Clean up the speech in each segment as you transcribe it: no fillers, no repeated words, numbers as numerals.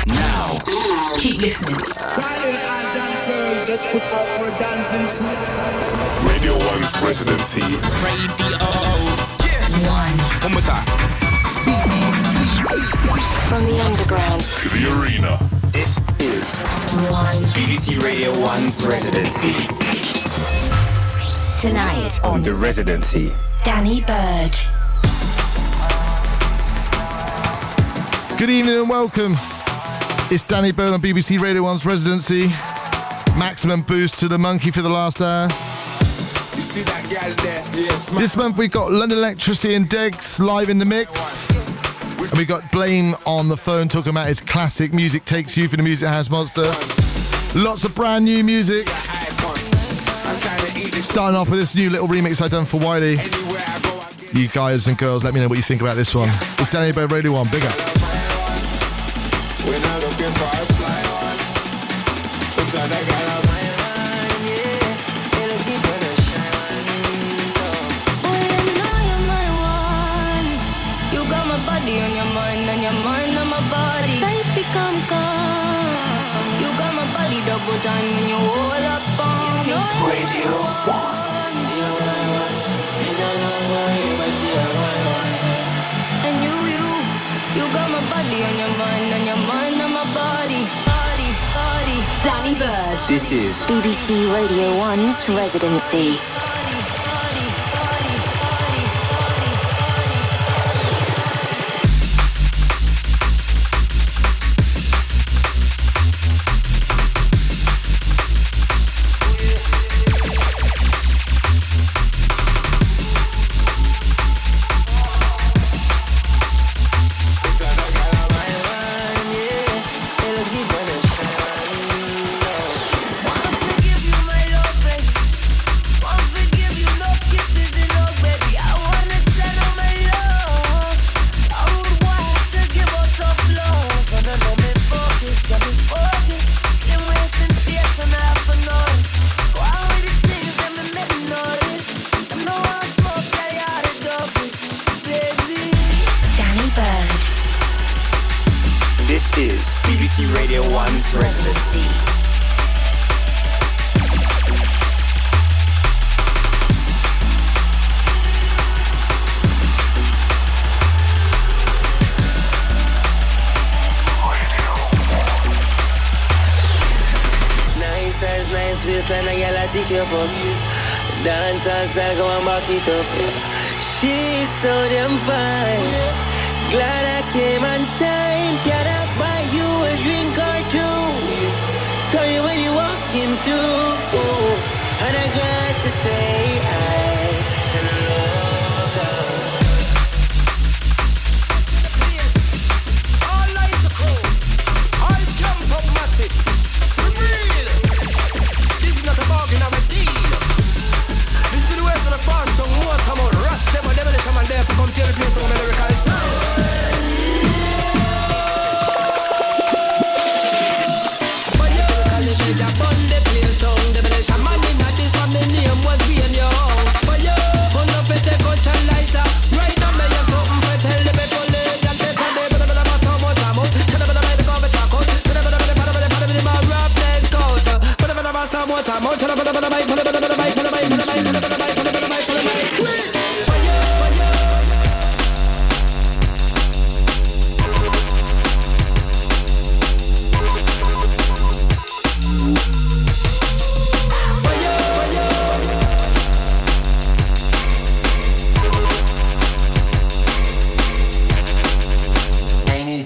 Now, keep listening. Let's put out for dancing. Radio 1's residency. Radio One more time. From the underground To the arena. This is BBC Radio 1's residency. Tonight on The Residency. Danny Byrd. Good evening and welcome. It's Danny Byrd on BBC Radio 1's residency. Maximum boost to the monkey for the last hour. This month we've got London Electricity and Degs live in the mix. And we got Blame on the phone talking about his classic Music Takes You for the Music House Monster. Lots of brand new music. Starting off with this new little remix I've done for Wiley. You guys and girls, let me know what you think about this one. It's Danny Byrd Radio 1. Big up. We're not looking for a fly on. Because I got a mind, yeah. It'll keep it a shine. Boy, you know you're my one. You got my body on your mind and your mind on my body. Baby, come. You got my body double time when you hold up on me. Radio 1. And you got my body on your mind and your mind on my body. Danny Byrd. This is BBC Radio 1's residency. BBC Radio 1's residency. Nice as nice waistline, a girl I take care from you. Dance and style, go and back it up. She's so damn fine. Glad I came on time. Can I buy you a drink or two? Saw you when you walking through. And I got to say I love her. All lights are cool. All jump up massive. For real. This is not a bargain, I'm a deal. This is the way for the fast tongue. Most come out. Rust them or devilish them and there to come tell the place from America.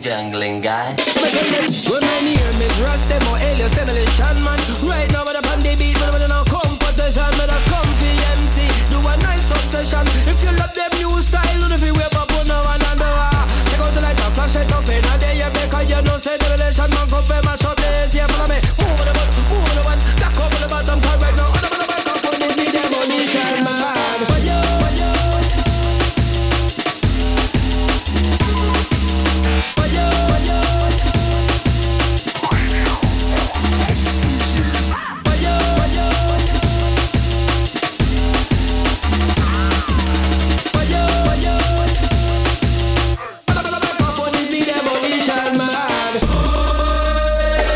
Jungling guy. When my name is Rust, them or alias demolition man. Right now with a pandy beat, but with no competition, with a comfy MC. Do a nice obsession. If you love them new style, if you whip up on the one and the one. Check out the light, a flash it up in a day, you make you know, say the relation, man, come for my shot this, yeah, follow me. Move on the one, move on the one. That come on the bottom, cause right now, on the back up on this, need demolition man. For you.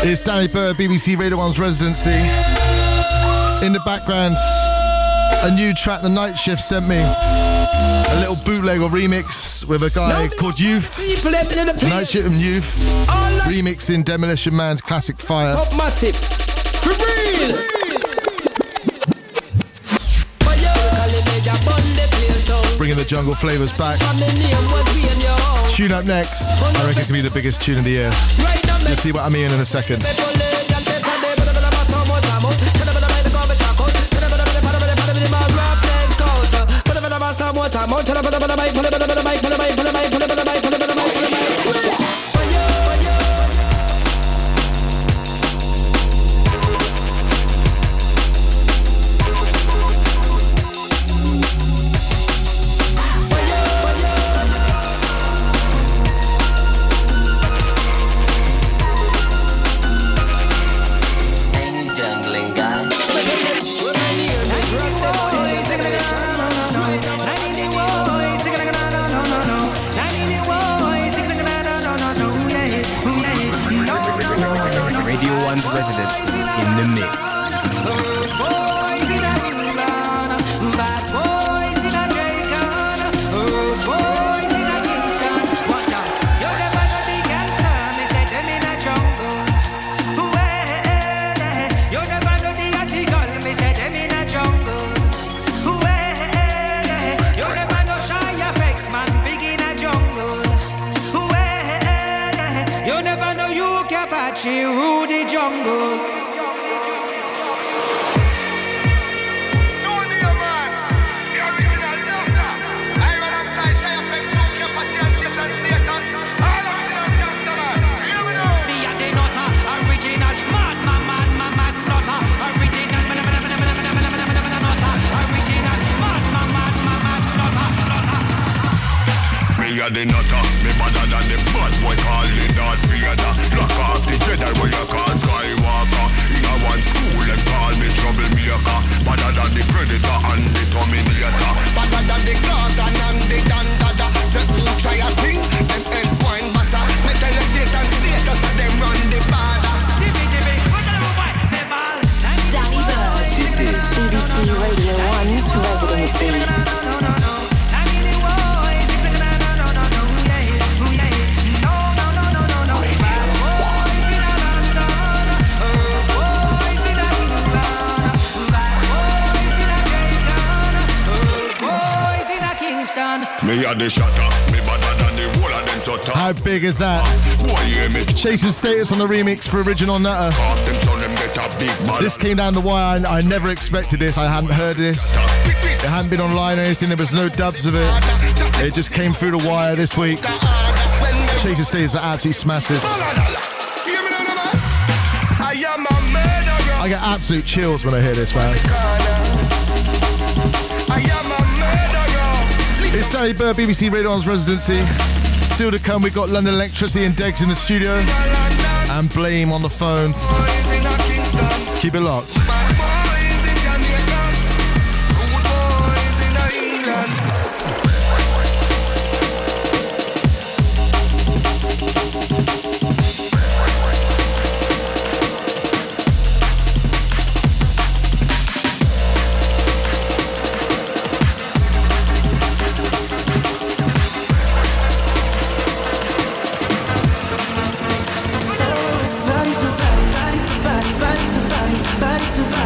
It's Danny Byrd, BBC Radio 1's residency. In the background, a new track the Night Shift sent me. A little bootleg or remix with a guy called Youth. Night Shift and Youth. Remixing Demolition Man's classic Fire. Top massive. For real. Bringing the jungle flavours back. Tune up next. I reckon it's going to be the biggest tune of the year. You'll see what I mean in a second. Residency in the mix. Rudy Jungle. The nutter, me better than the bad boy calling that Vader. Lock off the Jedi where you call Skywalker. In a one school and call me troublemaker. Better than the Predator and the Terminator. Better than the Gargan and the Dandada. The two try a thing, them end point butter. Metallurgists and status and them run the border. Danny Byrd. This is BBC Radio 1's residency. Me a the shatter, me better than the whole of them so tough. How big is that? Chasing status on the remix for Original Nutter. This came down the wire. I never expected this. I hadn't heard this. It hadn't been online or anything. There was no dubs of it. It just came through the wire this week. Chasing status are absolutely smashes. I get absolute chills when I hear this, man. It's Danny Byrd, BBC Radio 1's residency. Still to come, we've got London Electricity and Degs in the studio. And Blame on the phone. Keep it locked. Body to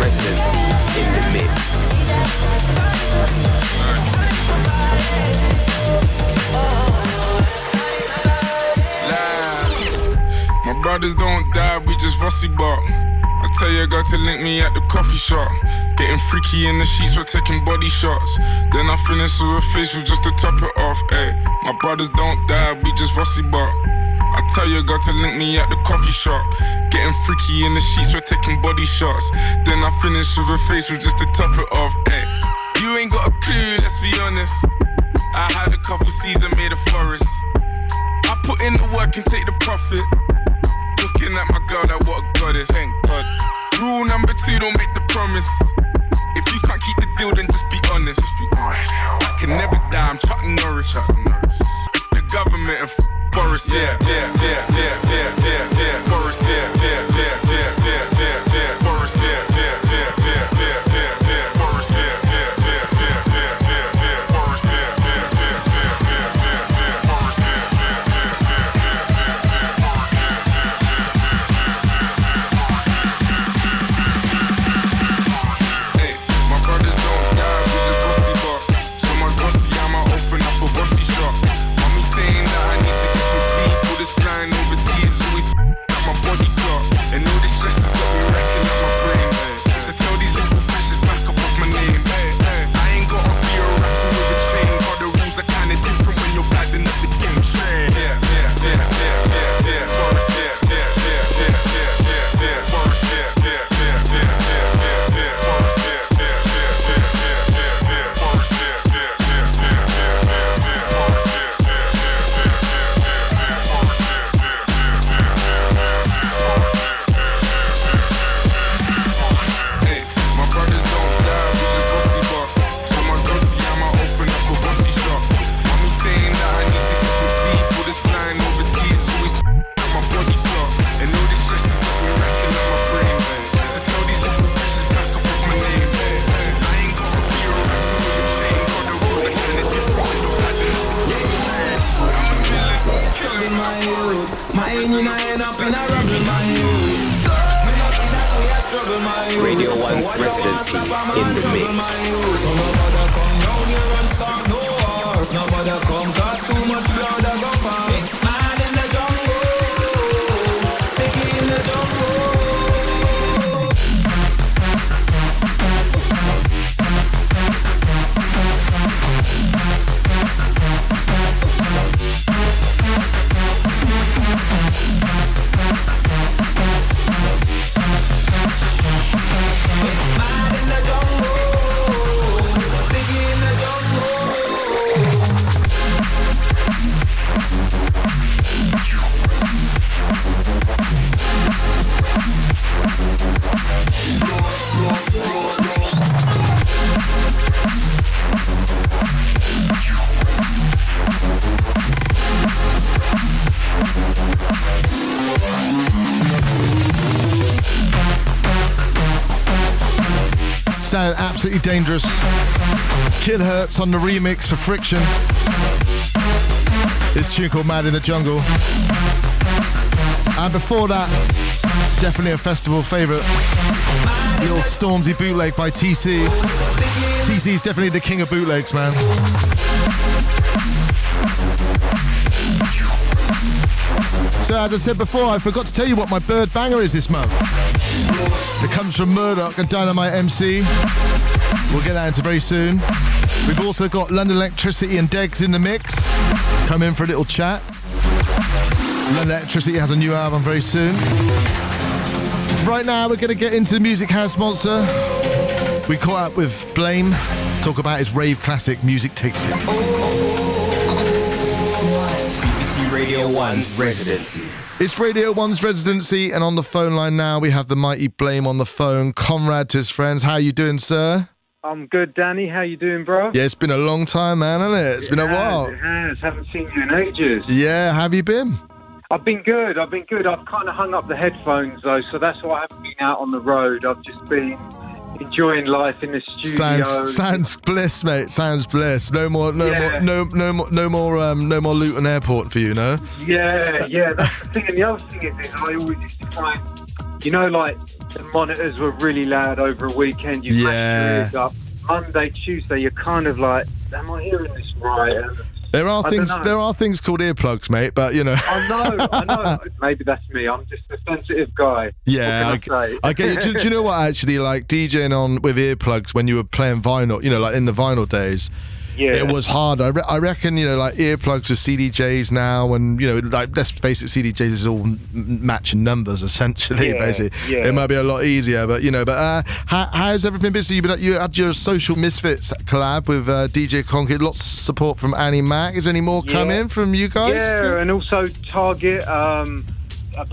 residency in the mix. My brothers don't die, we just fussy bark. I tell your girl to link me at the coffee shop. Getting freaky in the sheets, we're taking body shots. Then I finish with a facial just to top it off. Ay, my brothers don't die, we just fussy bark. I tell your girl to link me at the coffee shop. Getting freaky in the sheets, we're taking body shots. Then I finish with a facial just to top it off. Ay, you ain't got a clue, let's be honest. I had a couple seeds and made a forest. I put in the work and take the profit. Looking at my girl, like what a goddess. Thank God. Rule number 2, don't make the promise. If you can't keep the deal, then just be honest. I can never die, I'm Chuck Norris. The government and Boris, yeah. Boris, yeah. Boris, yeah. Boris, yeah. Radio 1's residency in the mix. Nobody come, got too much blood, I go far. It's mad in the jungle, sticky in the jungle. Sounded absolutely dangerous. Kid Hurts on the remix for Friction. This tune called Mad in the Jungle. And before that, definitely a festival favourite, the old Stormzy bootleg by TC. TC's definitely the king of bootlegs, man. So as I said before, I forgot to tell you what my Byrd banger is this month. It comes from Murdoch and Dynamite MC. We'll get that into very soon. We've also got London Electricity and Degs in the mix. Come in for a little chat. London Electricity has a new album very soon. Right now, we're going to get into the Music House Monster. We caught up with Blame, talk about his rave classic, Music Takes You. BBC Radio 1's residency. It's Radio 1's residency, and on the phone line now, we have the mighty Blame on the phone, comrade to his friends. How you doing, sir? I'm good, Danny. How you doing, bro? Yeah, it's been a long time, man, hasn't it? It's been a while. It has. Haven't seen you in ages. Yeah, how have you been? I've been good. I've kind of hung up the headphones, though, so that's why I haven't been out on the road. I've just been enjoying life in the studio. Sounds bliss, mate. Sounds bliss. No more Luton Airport for you, no? Yeah. That's the thing. And the other thing is I always used to find you know, like the monitors were really loud over a weekend. You Yeah. mashed your ears up. Monday, Tuesday, you're kind of like, am I hearing this right? And There are I things. don't know. There are things called earplugs, mate. But you know. I know. Maybe that's me. I'm just a sensitive guy. Yeah, What can I say? I get you. Do you know what? Actually, like DJing on with earplugs when you were playing vinyl, you know, like in the vinyl days. Yeah. It was hard. I reckon, you know, like earplugs with CDJs now, and you know, like let's face it, CDJs is all matching numbers essentially. Yeah, basically, yeah. it might be a lot easier, but you know. But how's everything been? So you had your Social Misfits collab with DJ Concrete. Lots of support from Annie Mac. Is there any more coming from you guys? Yeah, and also Target.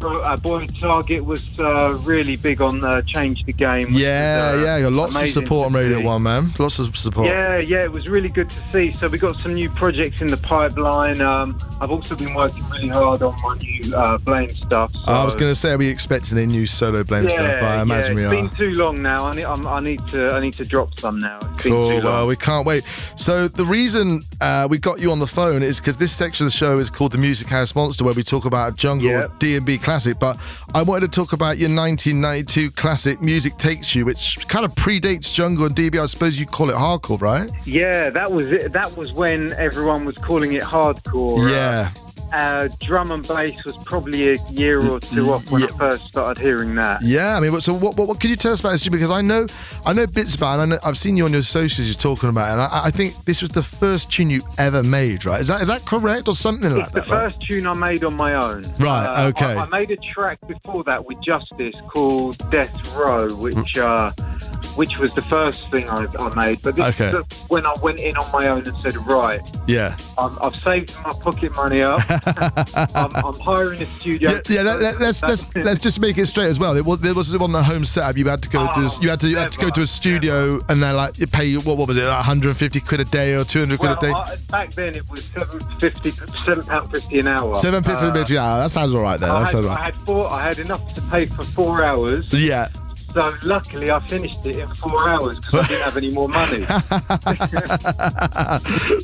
Our boy Target was really big on Change the Game. Which Yeah, was, lots of amazing support on to Radio see. 1, man. Lots of support. Yeah, it was really good to see. So we got some new projects in the pipeline. I've also been working really hard on my new Blame stuff. So. I was going to say, are we expecting a new solo Blame stuff? But I imagine we are. It's been too long now. I need to drop some now. It's been Cool. too long. Well, we can't wait. So the reason we got you on the phone is because this section of the show is called the Music House Monster, where we talk about a jungle D&B classic. But I wanted to talk about your 1992 classic Music Takes You, which kind of predates jungle and D&B. I suppose you call it hardcore, right? Yeah, that was it. That was when everyone was calling it hardcore. Yeah. Drum and bass was probably a year or two off when I first started hearing that. Yeah, I mean, so what can you tell us about this? Because I know bits about it. I've seen you on your socials. You're talking about it, and I think this was the first tune you ever made, right? Is that correct or something like that? It's the first tune I made on my own. Right. Okay. I made a track before that with Justice called Death Row, which was the first thing I made. But this is when I went in on my own and said, right, yeah, I've saved my pocket money up. I'm hiring a studio. Let's just make it straight as well. There wasn't on the home setup. You had to go to go to a studio and then like you pay what was it, 150 quid a day or 200 quid a day. Back then it was £7.50 an hour. £7.50 an hour. That sounds all right there. I had enough to pay for 4 hours. Yeah. So luckily I finished it in 4 hours because I didn't have any more money.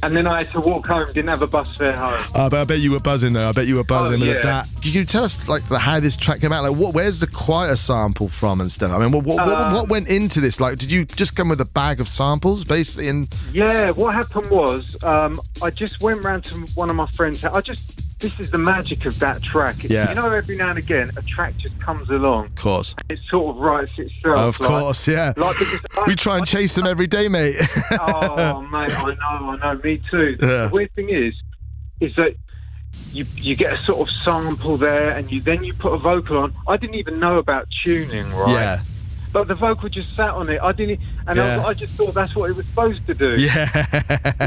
And then I had to walk home, didn't have a bus fare home. But I bet you were buzzing though. Yeah. That. Can you tell us like how this track came out? Like where's the choir sample from and stuff? I mean, what went into this? Like, did you just come with a bag of samples basically? And yeah, what happened was I just went round to one of my friends' house. This is the magic of that track. Yeah. You know, every now and again, a track just comes along. Of course. And it sort of writes itself. Of course, yeah. We try and chase them every day, mate. Oh, mate, I know, me too. Yeah. The weird thing is that you get a sort of sample there, and then you put a vocal on. I didn't even know about tuning, right? Yeah. But the vocal just sat on it. I just thought that's what it was supposed to do. Yeah.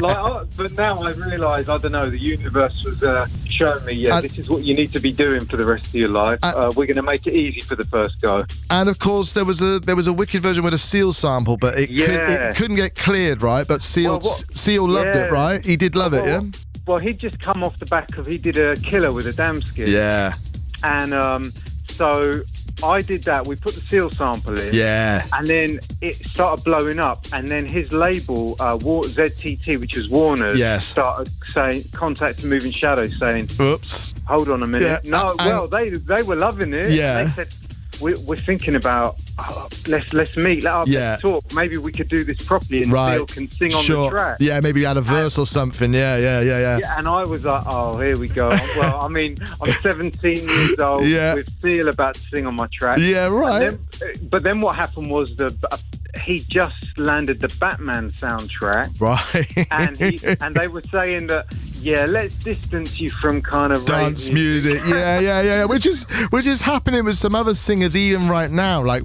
But now I realise, I don't know, the universe was showing me, this is what you need to be doing for the rest of your life. We're going to make it easy for the first go. And of course, there was a wicked version with a Seal sample, but it couldn't get cleared, right? But Seal loved it, right? He did love it, yeah. Well, he'd just come off the back of he did a Killer with a Damskin. Yeah. And so I did that. We put the Seal sample in. Yeah. And then it started blowing up. And then his label, ZTT, which was Warner's, started contacting Moving Shadows saying, oops, hold on a minute. Yeah. They were loving it. Yeah. They said, we're thinking about let's meet, let's talk. Maybe we could do this properly and Seal can sing on the track. Yeah, maybe add a verse or something. Yeah. And I was like, oh, here we go. Well, I mean, I'm 17 years old with Seal about to sing on my track. Yeah, right. But then what happened was he just landed the Batman soundtrack. Right. and they were saying that, let's distance you from kind of dance music. Yeah. Which is happening with some other singers even right now. Like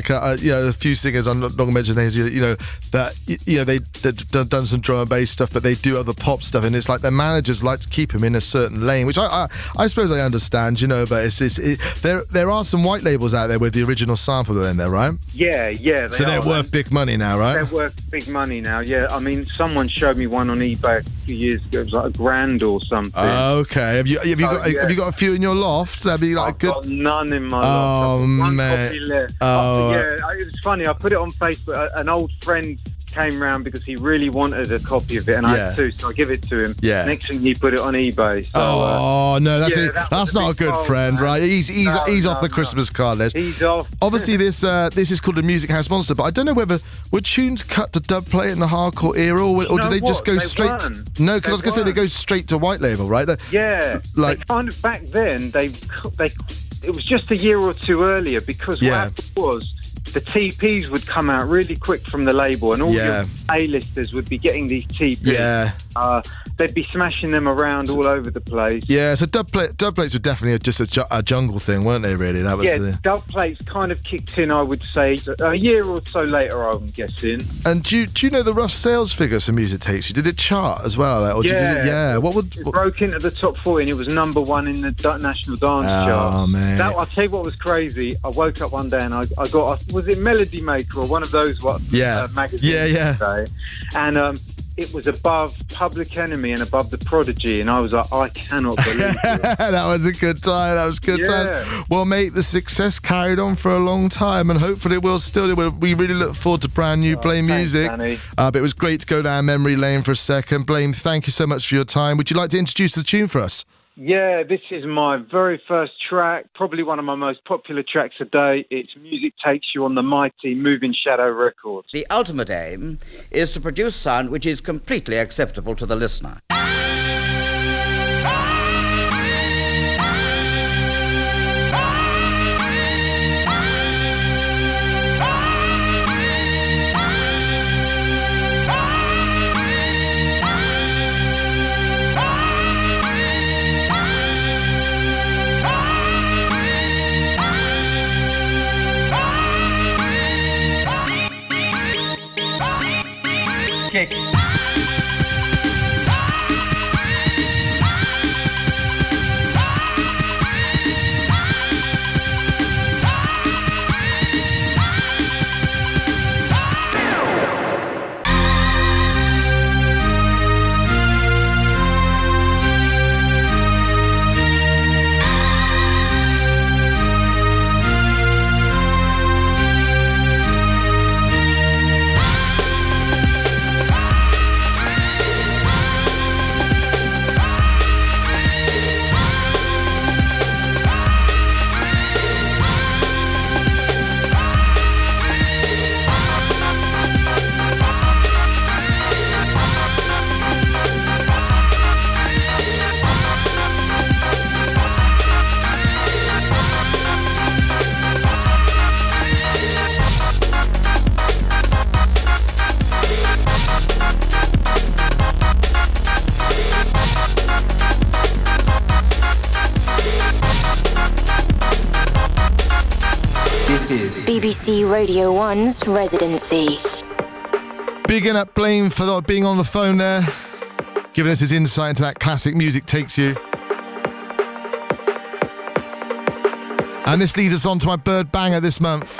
a few singers, I'm not going to mention names, they've done some drum and bass stuff, but they do other pop stuff, and it's like their managers like to keep them in a certain lane, which I suppose I understand, but there are some white labels out there with the original sample in there, right? Yeah. So they're worth big money now, right? They're worth big money now, yeah. I mean, someone showed me one on eBay a few years ago. It was like $1,000 or something. Okay. Have you got a few in your loft? That'd be like I've good. got none in my loft. Oh, man. It was funny. I put it on Facebook. An old friend came round because he really wanted a copy of it, and I had two, so I give it to him. Yeah. Next thing, he put it on eBay. So, no, that's yeah, it. that That's not a good fault, friend, man. right? He's off the Christmas card list. He's off. Obviously, this is called a Music House Monster, but I don't know whether were tunes cut to dub play in the hardcore era, or did they just go straight? No, because I was going to say they go straight to white label, right? Yeah, like they kind of back then. It was just a year or two earlier because what happened was the TPs would come out really quick from the label, and all your A-listers would be getting these TPs. Yeah. They'd be smashing them around all over the place. Yeah, so dub plates were definitely just a jungle thing, weren't they, really? That was dub plates kind of kicked in, I would say, a year or so later, I'm guessing. And do you know the rough sales figures for Music Takes You? Did it chart as well? It broke into the top 40 and it was number one in the National Dance Chart. Oh, man. I'll tell you what was crazy. I woke up one day and I got, was it Melody Maker or one of those magazines? Today? And it was above Public Enemy and above The Prodigy, and I was like, I cannot believe it. That was a good time. That was good time. Well, mate, the success carried on for a long time, and hopefully it will still. We really look forward to brand new Blame music. But it was great to go down memory lane for a second. Blame, thank you so much for your time. Would you like to introduce the tune for us? Yeah, this is my very first track, probably one of my most popular tracks today. It's Music Takes You on the mighty Moving Shadow Records. The ultimate aim is to produce sound which is completely acceptable to the listener. Kick. BBC Radio 1's Residency. Bigging up Blame for being on the phone there, giving us his insight into that classic Music Takes You. And this leads us on to my Byrd banger this month.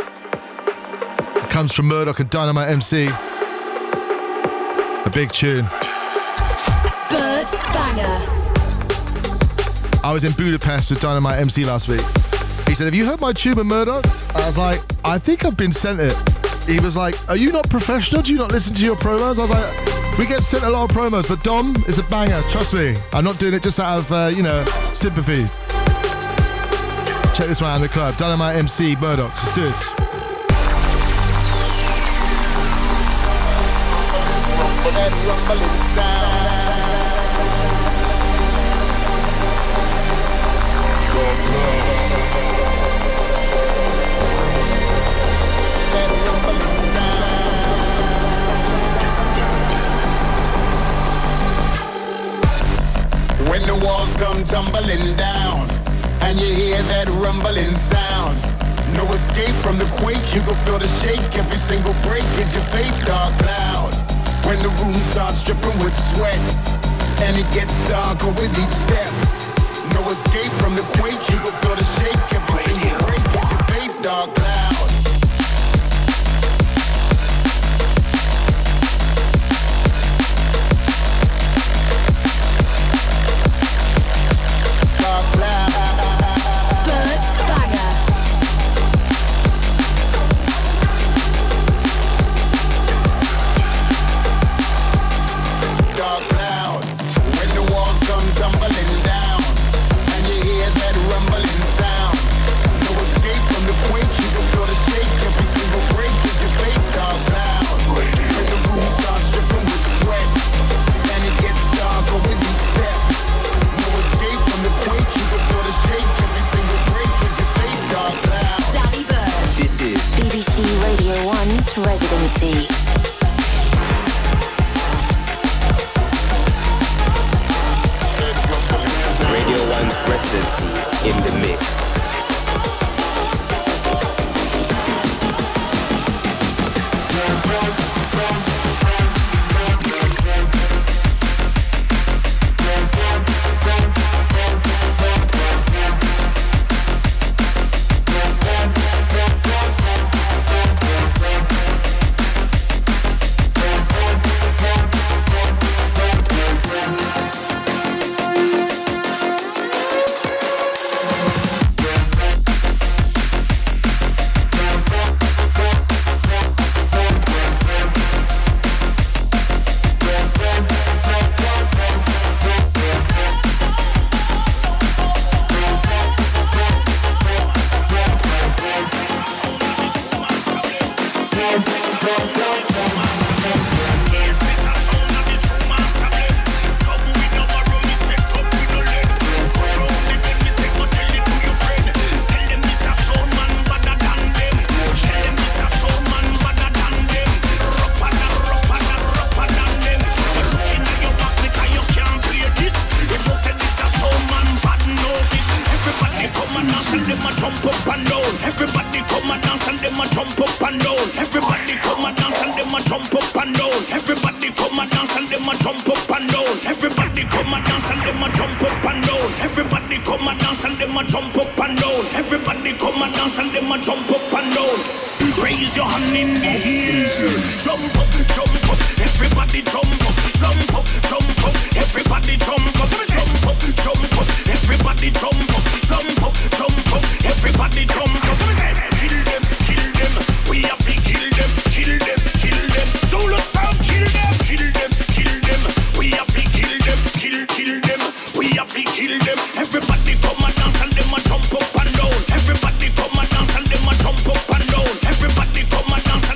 It comes from Murdoch and Dynamite MC. A big tune. Byrd banger. I was in Budapest with Dynamite MC last week. He said, have you heard my tune with Murdoch? I was like, I think I've been sent it. He was like, are you not professional? Do you not listen to your promos? I was like, we get sent a lot of promos, but Dom is a banger, trust me. I'm not doing it just out of, sympathy. Check this one out in the club. Dynamite MC, Murdoch, let's do this. When the walls come tumbling down and you hear that rumbling sound, no escape from the quake, you can feel the shake. Every single break is your fate, dark cloud. When the room starts dripping with sweat and it gets darker with each step, no escape from the quake, you can feel the shake. Every single break is your fate, dark cloud. Radio 1's residency. Radio 1's residency in the mix.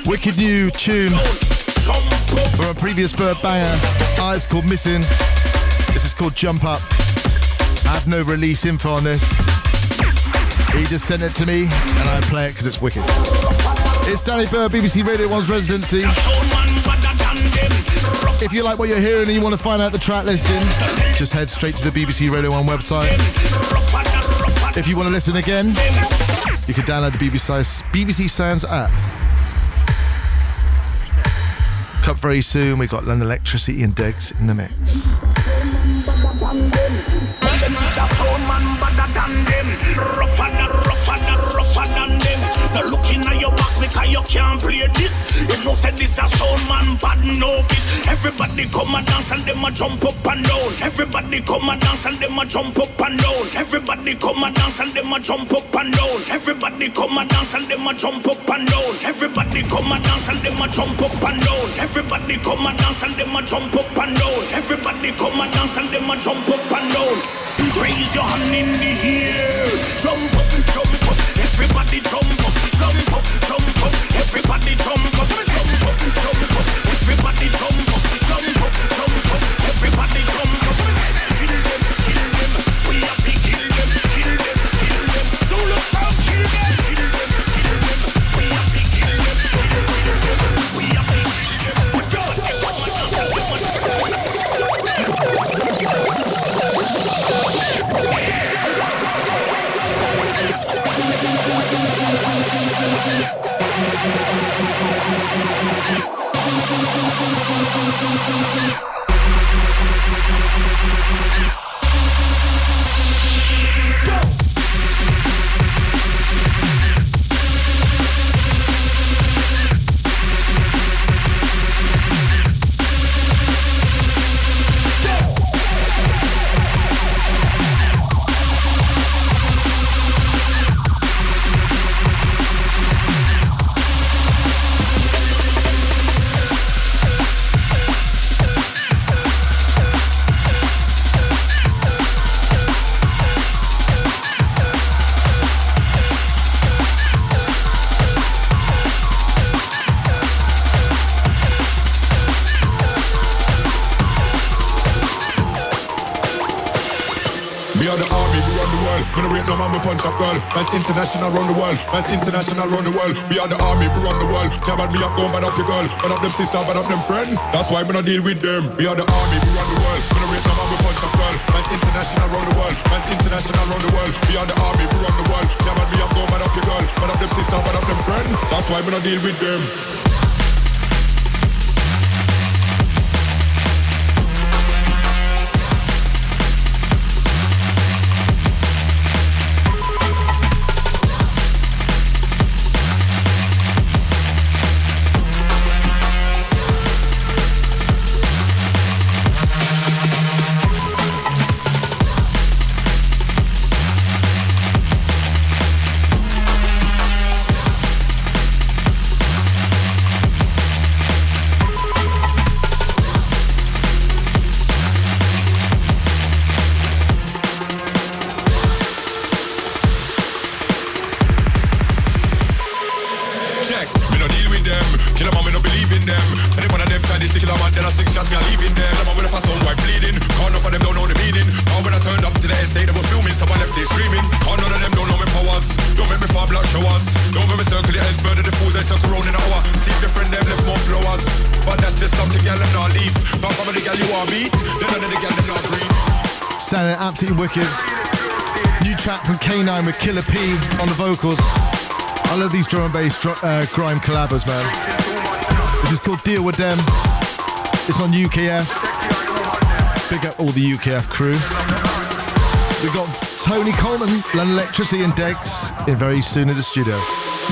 Wicked new tune from a previous Byrd banger. It's called Missing. This is called Jump Up. I have no release info on this. He just sent it to me and I play it because it's wicked. It's Danny Byrd, BBC Radio 1's residency. If you like what you're hearing and you want to find out the track listing, just head straight to the BBC Radio 1 website. If you want to listen again, you can download the BBC Sounds app. Up very soon, we got London Electricity and Degs in the mix. The looking at your box because you can't play this. If no said this a sound man, bad novice. Everybody come and dance and them a jump up and down. Everybody come and dance and them a jump up and down. Everybody come and dance and them a jump up and down. Everybody come and dance and them a jump up and down. Everybody come and dance and them a jump up and down. Everybody come and dance and them a jump up and down. Everybody come and dance and them a jump up and down. Raise your hand in the air. Jump up, jump up. Everybody jump up, jump up, jump up. Everybody jump up, jump up, jump up. Everybody jump up, jump up, jump up. Everybody jump up. Kill them, we have to kill them, kill them, kill them. Don't look out, kill them, kill them, kill them. We have to kill them, we have to kill them. punch up, girl. Man's international round the world. Man's international round the world. We are the army, we run the world. Can't bad me up, go bad up your girl. Bad up them sister, bad up them friend. That's why we not deal with them. We are the army, we run the world. We don't rate no man, we punch up, girl. Man's international round the world. Man's international round the world. We are the army, we run the world. Can't bad me up, go bad up your girl. Bad up them sister, bad up them friend. That's why we not deal with them. Absolutely wicked. New track from K9 with Killer P on the vocals. I love these drum and bass grime collabos, man. This is called Deal With Them. It's on UKF. Big up all the UKF crew. We've got Tony Coleman, London Electricity and Dex in very soon in the studio.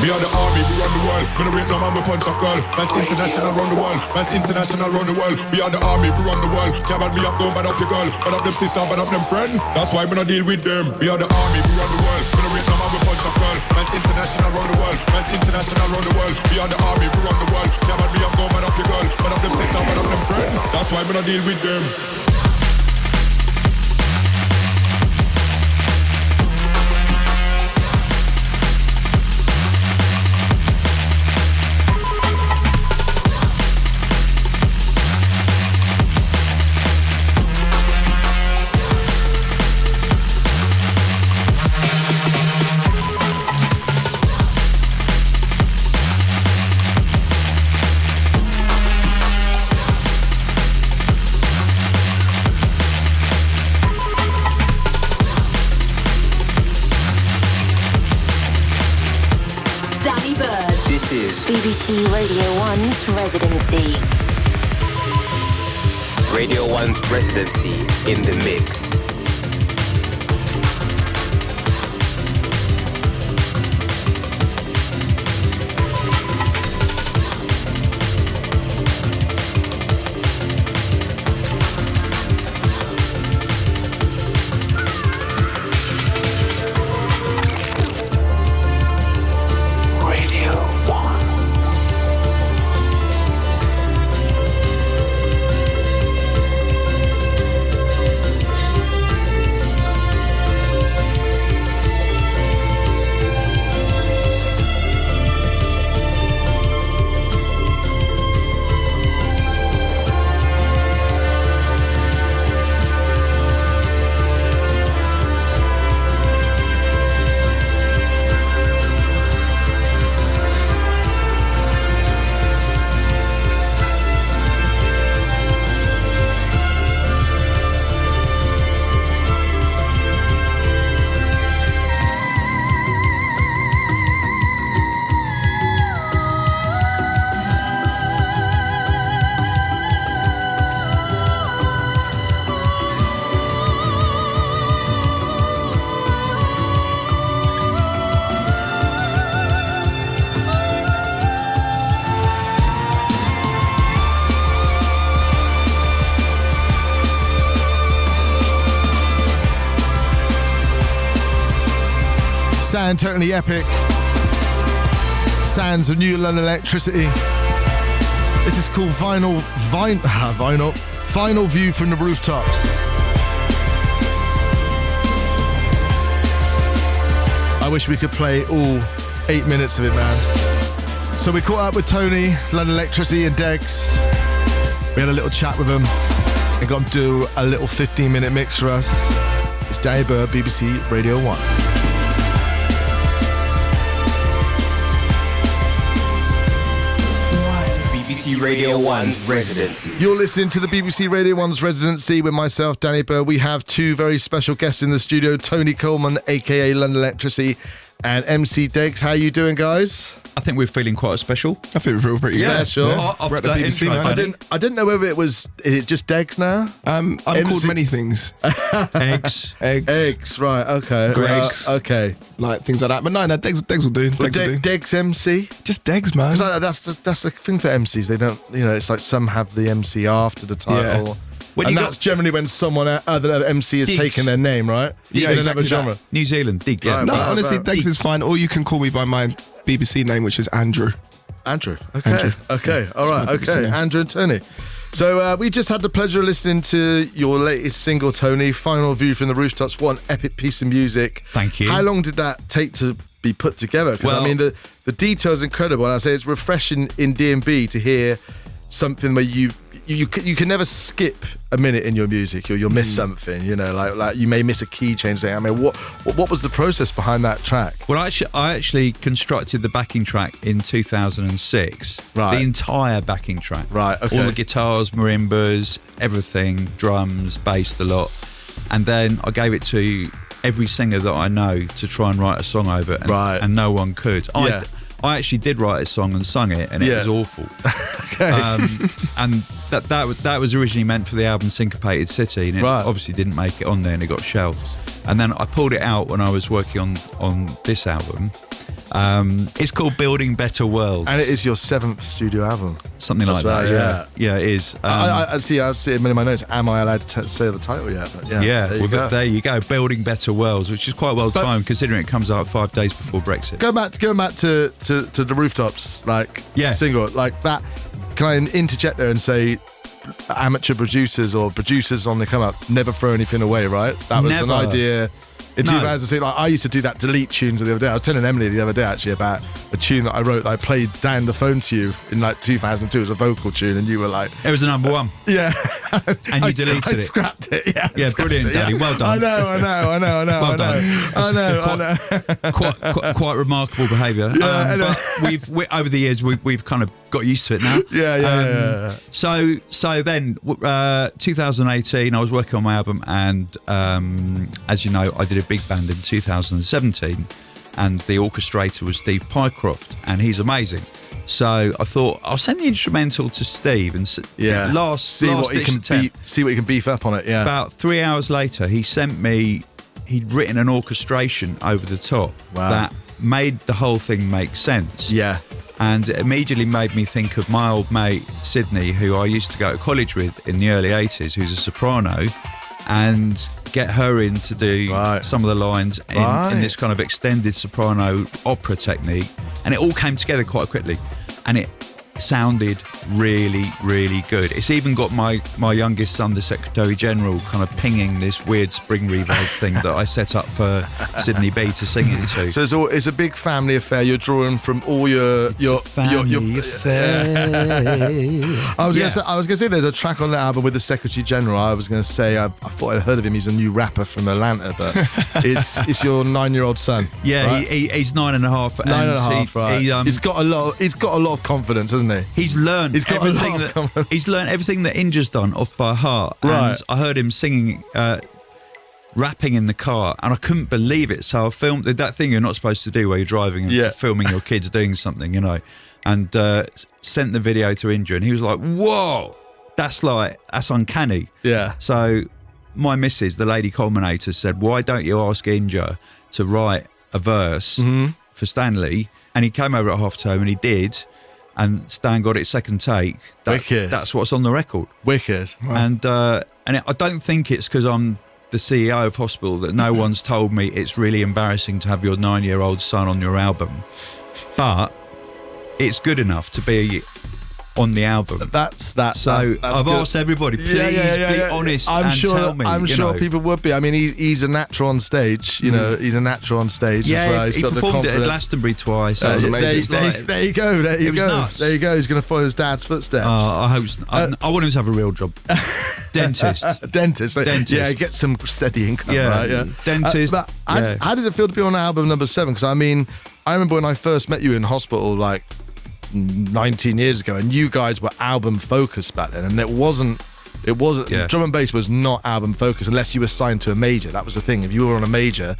We are the army, we run the world. We don't rate no man, we punch up, girl. Man's international round the world. Man's international round the world. We are the army, we run the world. Can't bad me up, go bad up your girl. Bad up them sister, bad up them friend. That's why we not deal with them. We are the army, we run the world. We don't rate no man, we punch up, girl. Man's international round the world. Man's international round the world. We are the army, we run the world. Can't bad me up, go bad up your girl. Bad up them sister, bad up them friend. That's why we not deal with them. Byrd. This is BBC Radio 1's Residency. Radio 1's Residency in the mix. Sound totally epic. Sounds of New London Electricity. This is called Final View from the Rooftops. I wish we could play all 8 minutes of it, man. So we caught up with Tony, London Electricity and Dex. We had a little chat with them and got them to do a little 15-minute mix for us. It's Danny Byrd, BBC Radio 1. BBC Radio 1's Residency. You're listening to the BBC Radio 1's Residency with myself, Danny Byrd. We have two very special guests in the studio, Tony Coleman, a.k.a. London Electricity, and MC Degs. How you doing, guys? I think we're feeling quite special. I think we feel pretty special. After that intro, I didn't know whether is it just Degs now? I'm called many things. Eggs, right? Okay, Gregs, okay, like things like that. But no, Degs will do. Degs MC, just Degs, man. That's the thing for MCs. They don't, it's like some have the MC after the title. Yeah. And that's generally when someone other MC has taken their name, right? Yeah, in exactly another genre. New Zealand, Dig. Yeah. Right, no, honestly, Degs is fine. Or you can call me by my BBC name, which is Andrew. Andrew. Okay. All right. Okay. Andrew and Tony. So we just had the pleasure of listening to your latest single, Tony, Final View from the Rooftops. What an epic piece of music. Thank you. How long did that take to be put together? Because I mean, the detail is incredible. And I say it's refreshing in D&B to hear something where you can never skip a minute in your music, or you'll miss something. Like you may miss a key change. I mean, what was the process behind that track? Well, I actually constructed the backing track in 2006. Right. The entire backing track. Right. Okay. All the guitars, marimbas, everything, drums, bass, the lot, and then I gave it to every singer that I know to try and write a song over, and no one could. Yeah. I actually did write a song and sung it, and it was awful. Okay. And that was originally meant for the album Syncopated City, and it obviously didn't make it on there, and it got shelved. And then I pulled it out when I was working on this album. It's called Building Better Worlds, and it is your 7th studio album, something like that. Yeah, it is. I see. I've seen it in my notes. Am I allowed to say the title yet? But there you go. Building Better Worlds, which is quite well timed considering it comes out 5 days before Brexit. Going back to the Rooftops, single like that. Can I interject there and say, amateur producers or producers on the come up never throw anything away, right? That was an idea. In 2006, I used to do that delete tunes the other day. I was telling Emily the other day actually about a tune that I wrote that I played down the phone to you in 2002. It was a vocal tune, and you were like, it was a number one. Yeah. And you deleted it. I scrapped it. Yeah, brilliant, Daddy. Well done. I know. Well done. I know. Quite remarkable behaviour. But we over the years we've kind of got used to it now. Yeah. So then 2018, I was working on my album, and as you know, I did a big band in 2017, and the orchestrator was Steve Pycroft, and he's amazing. So I thought I'll send the instrumental to Steve and see what he can beef up on it. Yeah. About 3 hours later, he sent me. He'd written an orchestration over the top that made the whole thing make sense. Yeah. And it immediately made me think of my old mate Sydney, who I used to go to college with in the early 80s, who's a soprano, and get her in to do some of the lines in this kind of extended soprano opera technique. And it all came together quite quickly, and it sounded really, really good. It's even got my youngest son, the Secretary General, kind of pinging this weird spring reverb thing that I set up for Sydney B to sing into. So it's a big family affair. You're drawing from all your family affair. I was going to say there's a track on the album with the Secretary General. I was going to say I thought I'd heard of him. He's a new rapper from Atlanta, but it's your 9-year-old son. Yeah, right? he's 9.5. 9.5. Right. He's got a lot of confidence, hasn't he? He's learned everything that Inja's done off by heart. Right. And I heard him singing, rapping in the car, and I couldn't believe it. So I filmed that thing you're not supposed to do where you're driving and filming your kids doing something, and sent the video to Inja, and he was like, "Whoa, that's uncanny." Yeah. So my missus, the lady culminator, said, "Why don't you ask Inja to write a verse for Stanley?" And he came over at half term, and he did. And Stan got it second take. Wicked. That's what's on the record. Wicked. Wow. And I don't think it's because I'm the CEO of Hospital that no one's told me it's really embarrassing to have your 9-year-old son on your album. But it's good enough to be on the album. That's I've asked everybody, please be honest and tell me. I'm sure people would be. I mean, he's a natural on stage. He's a natural on stage as well. He's he got performed the it at Glastonbury twice. That was amazing. There you go. There you go. He's going to follow his dad's footsteps. I hope so. I want him to have a real job. Dentist. Yeah, get some steady income. Yeah, right? Dentist. But how does it feel to be on album number 7? Because I mean, I remember when I first met you in Hospital, 19 years ago, and you guys were album focused back then, and it wasn't. Drum and bass was not album focused unless you were signed to a major. That was the thing. If you were on a major,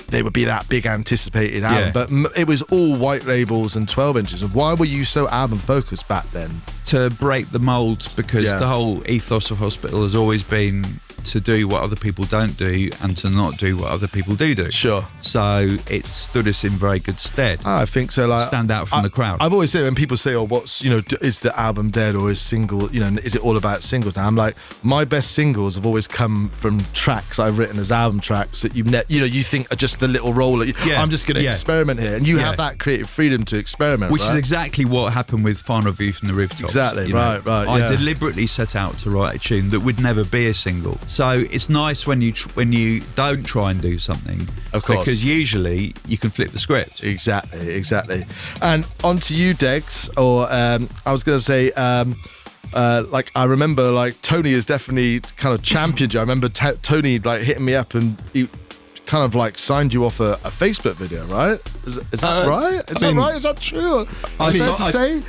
they would be that big anticipated album. But it was all white labels and 12 inches. And why were you so album focused back then? To break the mould, because the whole ethos of Hospital has always been to do what other people don't do and to not do what other people do. Sure. So it stood us in very good stead. I think so. Like, stand out from the crowd. I've always said when people say, "Oh, is the album dead or is single? Is it all about singles?" Now I'm like, my best singles have always come from tracks I've written as album tracks that you think are just the little roller. I'm just going to experiment here, and you have that creative freedom to experiment, which is exactly what happened with Final View from the Rooftops. Exactly. Right. I deliberately set out to write a tune that would never be a single. So it's nice when you don't try and do something, of course, because usually you can flip the script. Exactly. And on to you, Degs. Or I was going to say, I remember Tony has definitely kind of championed you. I remember Tony hitting me up and he kind of signed you off a Facebook video, right? Is that right? Is that true?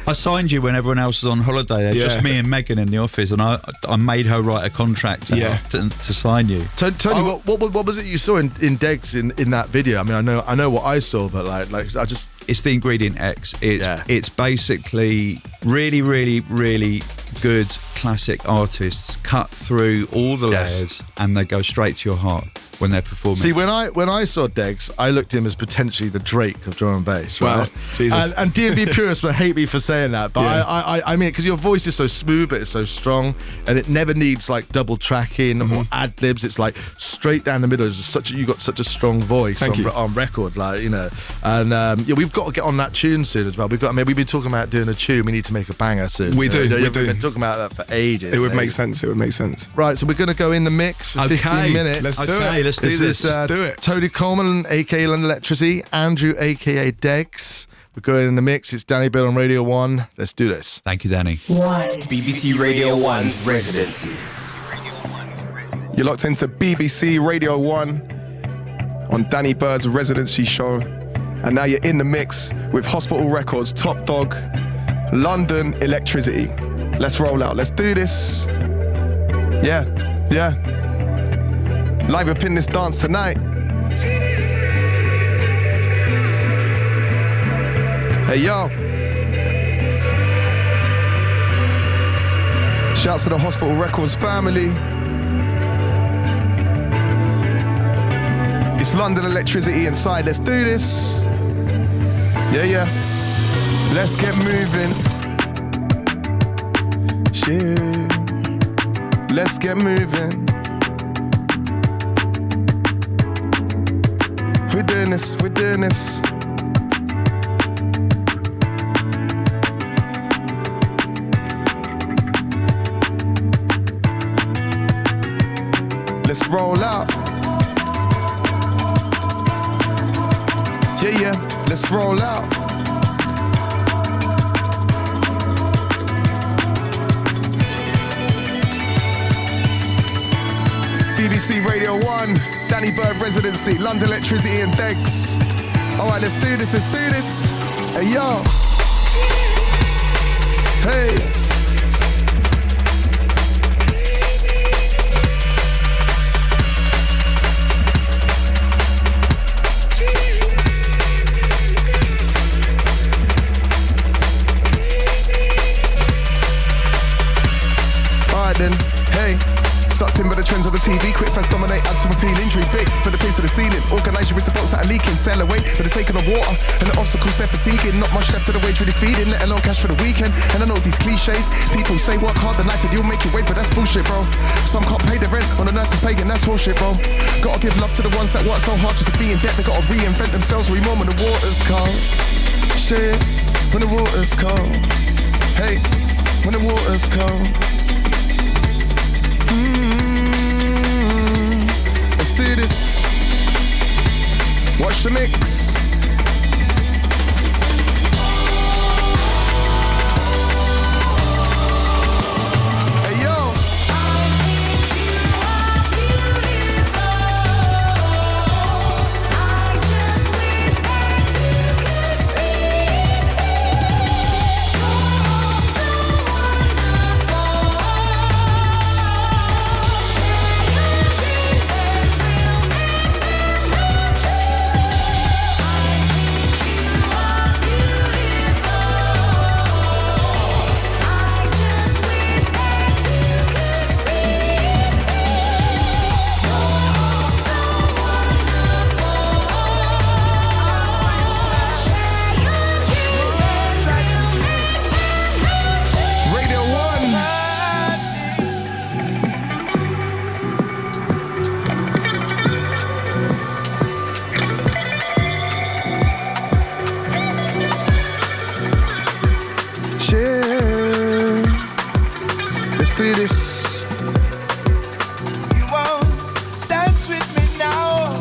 I signed you when everyone else was on holiday. Just me and Megan in the office, and I made her write a contract to sign you. Tony, what was it you saw in Degs in that video? I mean, I know what I saw, but I just. It's the ingredient X. It's basically really, really, really good classic artists cut through all the layers and they go straight to your heart when they're performing. See, when I saw Degs, I looked at him as potentially the Drake of drum and bass, right? Wow, Jesus. And D&B purists will hate me for saying that, but I mean, because your voice is so smooth, but it's so strong, and it never needs double tracking or ad libs. It's straight down the middle. You got such a strong voice on record, and we've got to get on that tune soon as well. We've been talking about doing a tune. We need to make a banger soon. We do. We've been talking about that for ages. It would make sense. Right, so we're going to go in the mix for 15 minutes. Let's do it. Let's do this. Let's do it. Tony Coleman, aka London Electricity, Andrew, aka Degs. We're going in the mix. It's Danny Byrd on Radio 1. Let's do this. Thank you, Danny. BBC Radio 1's Residency. You're locked into BBC Radio 1 on Danny Byrd's Residency show. And now you're in the mix with Hospital Records' Top Dog, London Electricity. Let's roll out. Let's do this. Yeah. Live up in this dance tonight. Hey, yo. Shouts to the Hospital Records family. It's London Electricity inside. Let's do this. Yeah. Let's get moving. Shit. Let's get moving. We're doing this. Let's roll out. Yeah, let's roll out. BBC Radio 1, Danny Byrd Residency, London Electricity and Degs. Alright, let's do this. Hey, yo. Hey. Then, hey, sucked in by the trends of the TV, quick fast dominate, add some appeal, injury big for the piece of the ceiling, organise your winter boats that are leaking, sail away for the taking of water, and the obstacles they're fatiguing, not much left to the wage really feeding, let alone cash for the weekend, and I know these cliches, people say work hard, the life and you'll make your way, but that's bullshit, bro. Some can't pay the rent on the nurses paying, that's bullshit, bro. Gotta give love to the ones that work so hard just to be in debt, they gotta reinvent themselves, we more when the water's cold. Shit, when the water's cold. Hey, when the water's cold. Let's do this. Watch the mix. Hey yo. Let's do this. You won't dance with me now.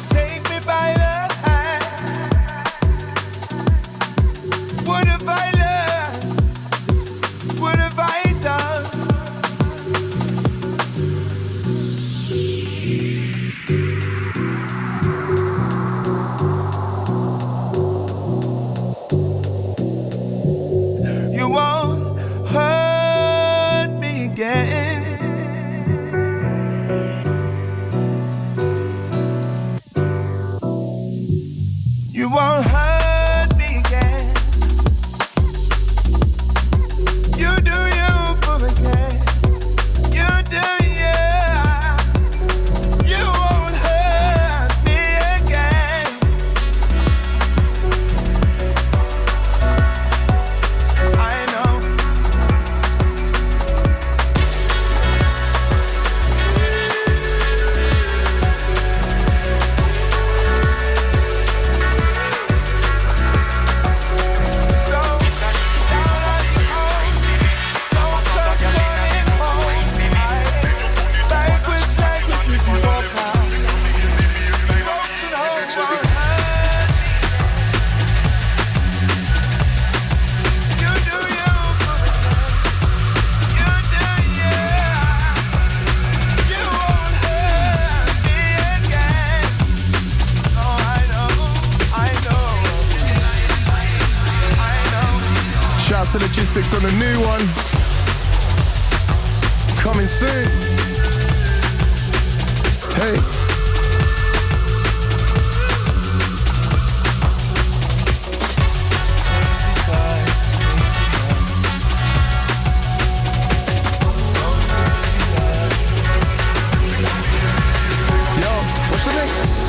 Take me by the hand. What have I learned? What have I done? You won't hurt me again. You won't hurt me again. You do you for me again. You do you. You won't hurt me again. I know. Shouts to Logistics on the new one. Coming soon. Hey. Yo, what's the next?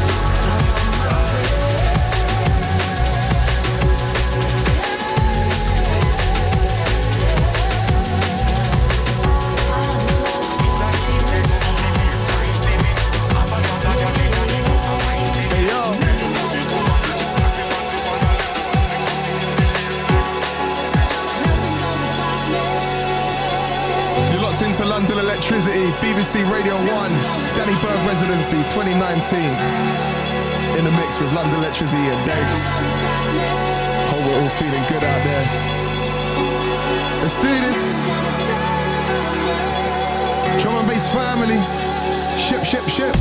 Into London Electricity, BBC Radio 1, Danny Byrd Residency 2019. In the mix with London Electricity and Degs. Hope we're all feeling good out there. Let's do this. Drum and bass family. Ship, ship, ship.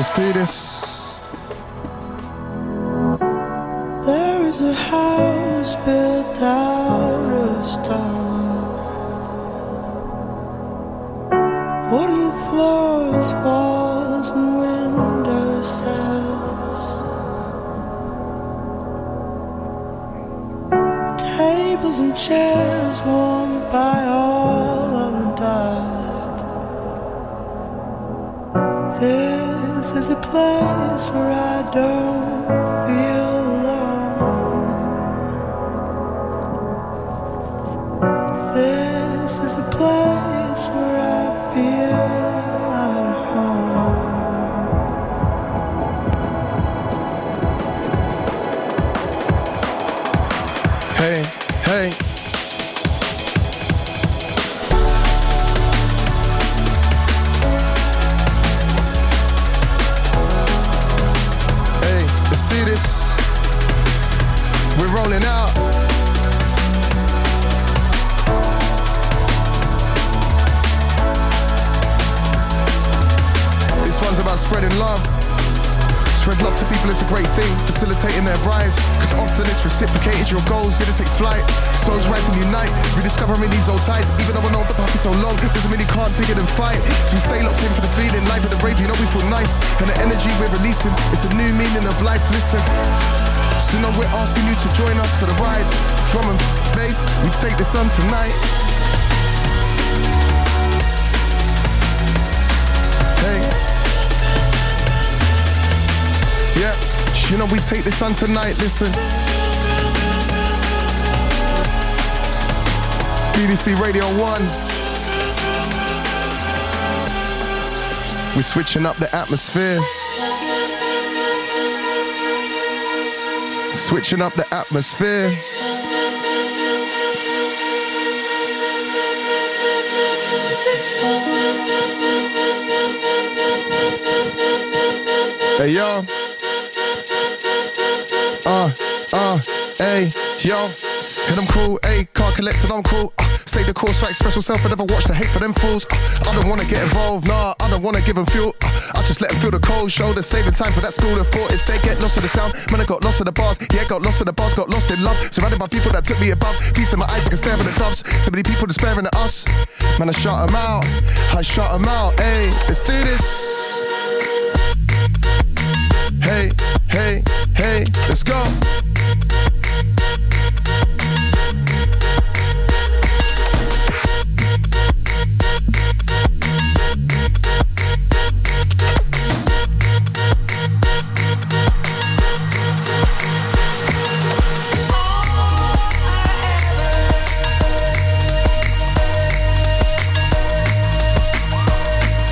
Let's do this. There is a house built out of stone, wooden floors, walls, and window sills, tables and chairs warmed by all of the dust. This is a place where I don't feel alone. This is a place where I feel at home. Hey, hey. Let's do this. We're rolling out. This one's about spreading love. Spread love to people is a great thing, facilitating their rise. Cause often it's reciprocated, your goals here to take flight. Souls rise and unite, rediscovering these old ties. Even though I know the path is so long, doesn't mean you can't take it and fight. So we stay locked in for the feeling, life with the rave, you know we feel nice. And the energy we're releasing, it's a new meaning of life, listen. So now we're asking you to join us for the ride. Drum and bass, we take this on tonight. Hey. Yeah, you know we take this on tonight, listen. BBC Radio 1. We're switching up the atmosphere. Switching up the atmosphere. Hey, yo. Hey, yo. And I'm cool, ayy, car collected, I'm cool. Stay the course, right, express myself, but never watch the hate for them fools. I don't wanna get involved, nah, I don't wanna give them fuel. I just let them feel the cold shoulder, saving time for that school of thought. Is they get lost in the sound, man, I got lost in the bars. Yeah, got lost in the bars, got lost in love. Surrounded by people that took me above. Peace in my eyes, I can stare at the doves. Too many people despairing at us. Man, I shut them out, ayy, let's do this. Hey, hey, hey, let's go.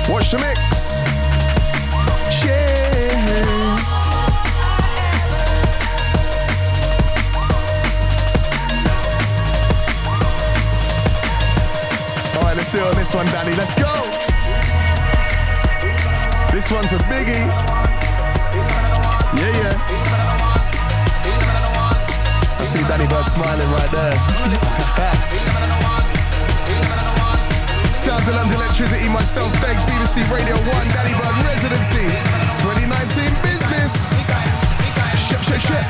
Watch the mix. Yeah. Alright, let's do it on this one, Danny. Let's go. This one's a biggie. Yeah, yeah. I see Danny Byrd smiling right there. Sounds of London Electricity, myself, Begs, BBC Radio 1, Danny Byrd Residency, 2019 business. Ship, ship, ship.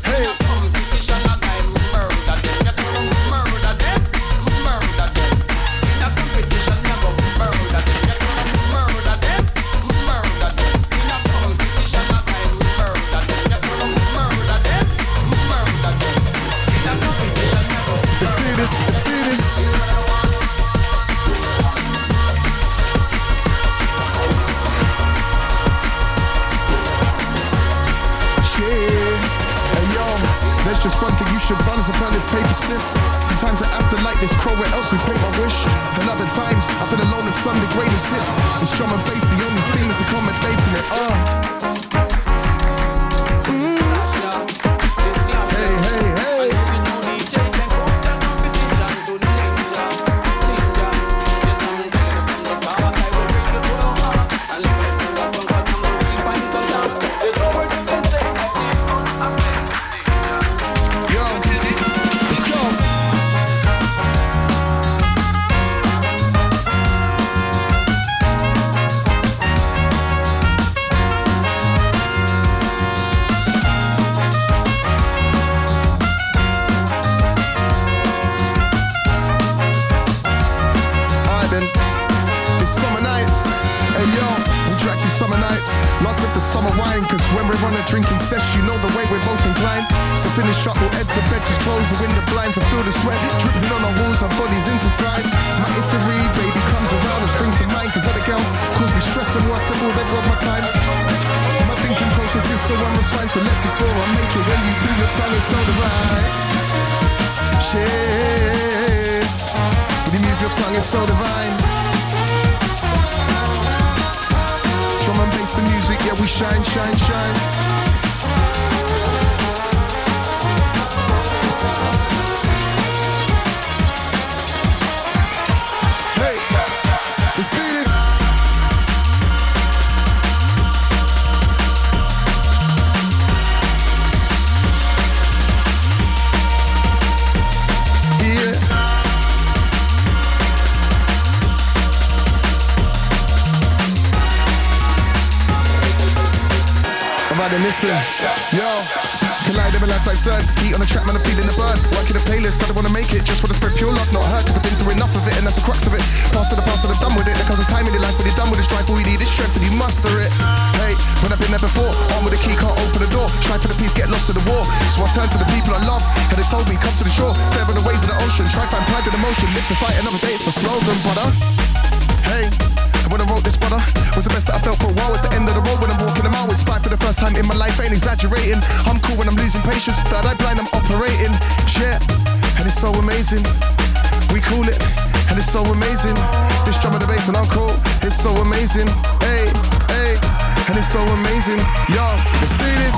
Hey. Let's do this, let's do this. There's just one thing you should balance upon this paper split. Sometimes I have to like this crow, where else we paint my wish. And other times I've been alone in some degraded tip. This drum and bass, the only thing is accommodating it. Hey, hey, hey. success, you know the way we're both inclined. So finish up, we'll head to bed, just close the window blinds and feel the sweat dripping on our walls, our bodies intertwined. My history, baby, comes around and springs to mind, cause other girls cause me stress and what's the all they want my time. My thinking process is so unrefined, so let's explore our nature. When you feel your tongue is so divine. Shit, when you move your tongue is so divine. Drum and bass the music, yeah we shine, shine, shine. Hey, let's do this. Then listen, yo, collide in my life like CERN. Heat on the track, man, I'm feeling the burn. Working the playlist, I don't wanna make it. Just wanna spread pure love, not hurt. Cause I've been through enough of it, and that's the crux of it. Past of the past, and I'm done with it. There comes a time in your life when you're done with this strife. All you need is strength, and you muster it. Hey, when I've been there before, armed with a key, can't open the door. Strive for the peace, get lost in the war. So I turn to the people I love, and they told me, come to the shore. Stare on the waves of the ocean. Try find pride in emotion. Live to fight another day, it's my slogan, brother. Hey. When I wrote this, brother, was the best that I felt for a while. It's the end of the road when I'm walking a mile. Inspired for the first time in my life, ain't exaggerating. I'm cool when I'm losing patience. Third eye blind, I'm operating. Yeah, and it's so amazing. We cool it, and it's so amazing. This drum and the bass and I'm cool. It's so amazing. Hey, hey, and it's so amazing. Yo, let's do this.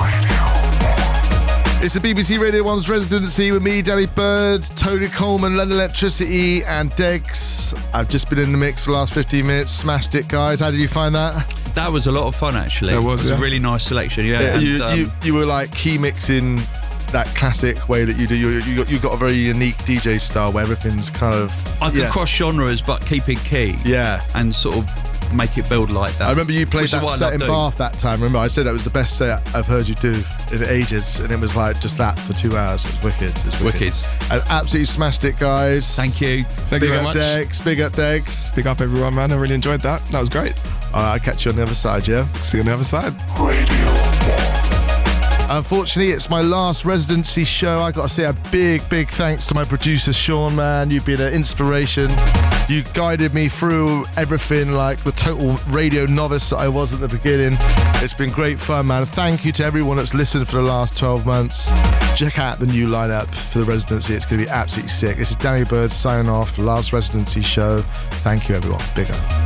It's the BBC Radio 1's residency with me, Danny Byrd, Tony Coleman, London Electricity, and Degs. I've just been in the mix for the last 15 minutes. Smashed it, guys. How did you find that? That was a lot of fun, actually. It was a really nice selection, yeah. You were like key mixing that classic way that you do. You got a very unique DJ style where everything's kind of... I could cross genres, but keep it key. Yeah. And sort of make it build like that. I remember you played that set in Bath that time. Remember, I said that was the best set I've heard you do in ages, and it was like just that for 2 hours. It's wicked. It's wicked. And absolutely smashed it, guys. Thank you. Thank you very much. Big up Degs. Big up everyone, man. I really enjoyed that. That was great. I'll catch you on the other side, yeah? See you on the other side. Unfortunately, it's my last residency show. I got to say a big thanks to my producer, Sean, man. You've been an inspiration. You guided me through everything like the total radio novice that I was at the beginning. It's been great fun, man. Thank you to everyone that's listened for the last 12 months. Check out the new lineup for the residency. It's going to be absolutely sick. This is Danny Byrd signing off. Last residency show. Thank you, everyone. Big up.